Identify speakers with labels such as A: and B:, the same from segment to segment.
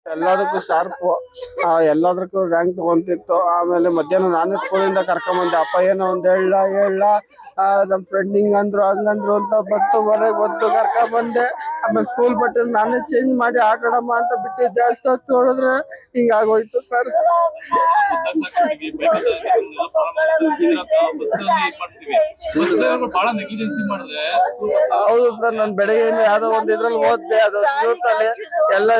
A: ಎಲ್ಲದಕ್ಕೂ ಶಾರ್ಪು, ಎಲ್ಲದಕ್ಕೂ ರ್ಯಾಂಕ್ ತಗೊಂತಿತ್ತು. ಆಮೇಲೆ ಮಧ್ಯಾಹ್ನ ನಾನೇ ಸ್ಕೂಲಿಂದ ಕರ್ಕೊಂಬಂದೆ. ಅಪ್ಪ ಏನೋ ಒಂದ್ ಹೇಳ ನಮ್ ಫ್ರೆಂಡ್ ಹಿಂಗಂದ್ರು ಹಂಗಂದ್ರು ಅಂತ ಮನೆಗೆ ಬಂದು ಕರ್ಕೊಂಬಂದೆ. ಆಮೇಲೆ ಸ್ಕೂಲ್ ಬಟ್ಟೆ ನಾನೇ ಚೇಂಜ್ ಮಾಡಿ ಆಟಾಡಮ್ಮ ಅಂತ ಬಿಟ್ಟಿದ್ದೆ. ಅಷ್ಟೊತ್ತು ನೋಡಿದ್ರೆ ಹಿಂಗಾಗೋಯ್ತು ಸರ್. ಹೌದು ಸರ್, ನಾನು ಬೆಳಗ್ಗೆ ಯಾವ್ದೋ ಒಂದ್ ಇದ್ರಲ್ಲಿ ಓದ್ದೆ, ಅದು ನ್ಯೂಸಲ್ಲಿ ಎಲ್ಲ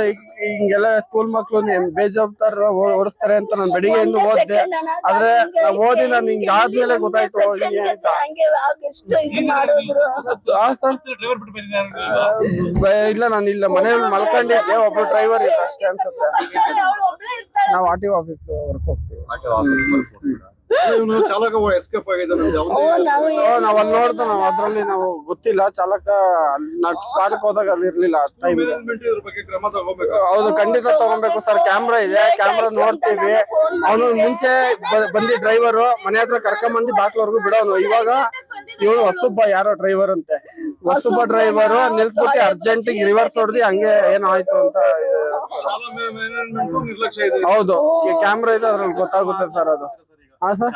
A: ಹಿಂಗೆಲ್ಲ ಸ್ಕೂಲ್ ಮಕ್ಳು ಬೇಜವಾಬ್ದಾರ ಓಡಿಸ್ತಾರೆ ಅಂತ ನಾನು ಬೆಳಿಗ್ಗೆಯಿಂದ ಓದ್ದೆ. ಆದ್ರೆ ಓದಿ ನಾನು ಹಿಂಗ ಆದ್ಮೇಲೆ ಗೊತ್ತಾಯ್ತು ಹಿಂಗೆ ಅಂತ. ಇಲ್ಲ, ನಾನು ಇಲ್ಲ ಮನೇಲಿ ಮಲ್ಕೊಂಡಿದ್ದೆ. ಒಬ್ರು ಡ್ರೈವರ್ ಇಲ್ಲ ಅಷ್ಟೇ ಅನ್ಸುತ್ತೆ. ನಾವು RTO ಆಫೀಸ್ ವರ್ಕ್ ಹೋಗ್ತೀವಿ.
B: ಚಾಲಕ ಎಸ್ಕೇಪ್ ಆಗಿದ್ದಾನೆ.
A: ನಾವ್ ಅಲ್ಲಿ ನೋಡ್ದ, ನಾವ್ ಅದ್ರಲ್ಲಿ ನಾವು ಗೊತ್ತಿಲ್ಲ. ಚಾಲಕ ಸ್ಪಾಟ್ಗೆ ಹೋದಾಗ ಅಲ್ಲಿ ಇರ್ಲಿಲ್ಲ ಟೈಮ್. ಹೌದು, ಖಂಡಿತ ತಗೊಬೇಕು ಸರ್. ಕ್ಯಾಮ್ರಾ ಇದೆ, ಕ್ಯಾಮ್ರಾ ನೋಡ್ತೀವಿ. ಅವನು ಮುಂಚೆ ಬಂದಿ ಡ್ರೈವರು ಮನೆ ಹತ್ರ ಕರ್ಕೊಂಬಂದು ಬಾಕ್ಲವರೆಗೂ ಬಿಡೋನು. ಇವಾಗ ಇವನು ಹೊಸಬ್ಬ ಯಾರೋ ಡ್ರೈವರ್ ಅಂತೆ. ಹೊಸಬ್ಬ ಡ್ರೈವರು ನಿಲ್ಸ್ಬಿಟ್ಟು ಅರ್ಜೆಂಟ್ ರಿವರ್ಸ್ ಹೊಡೆದಿ ಹಂಗೆ ಏನಾಯ್ತು ಅಂತ. ಹೌದು, ಕ್ಯಾಮ್ರಾ ಇದೆ, ಅದ್ರಲ್ಲಿ ಗೊತ್ತಾಗುತ್ತೆ ಸರ್ ಅದು. ಹಾ ಸರ್,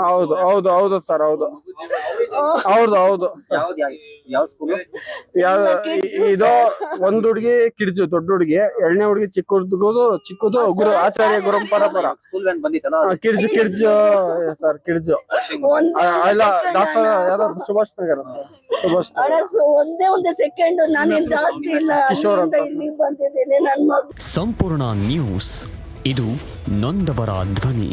A: ಹೌದು ಸರ್, ಹೌದು ಇದು ಒಂದ್ ಹುಡುಗಿ ಕಿಡ್ಜು, ದೊಡ್ಡ ಹುಡುಗಿ. ಎರಡನೇ ಹುಡುಗಿ ಚಿಕ್ಕದು ಗುರು ಆಚಾರ್ಯ ಗುರುಪರಪರ ಕಿಡ್ಜು ಸರ್. ಕಿಡ್ಜು ಇಲ್ಲ, ದಾಸರ ಯಾವ್ದು ಸುಭಾಷ್ ನಗರ.
C: ಒಂದೇ ಸೆಕೆಂಡ್ ನಾನೇನ್ ಜಾಸ್ತಿ ಇಲ್ಲ,
A: ಕಿಶೋರ್ ಅಂತ.
C: ಬಂದಿದ್ದೀನಿ ನನ್ನ ಮಗ.
D: ಸಂಪೂರ್ಣ ನ್ಯೂಸ್, ಇದು ನೊಂದವರ ಧ್ವನಿ.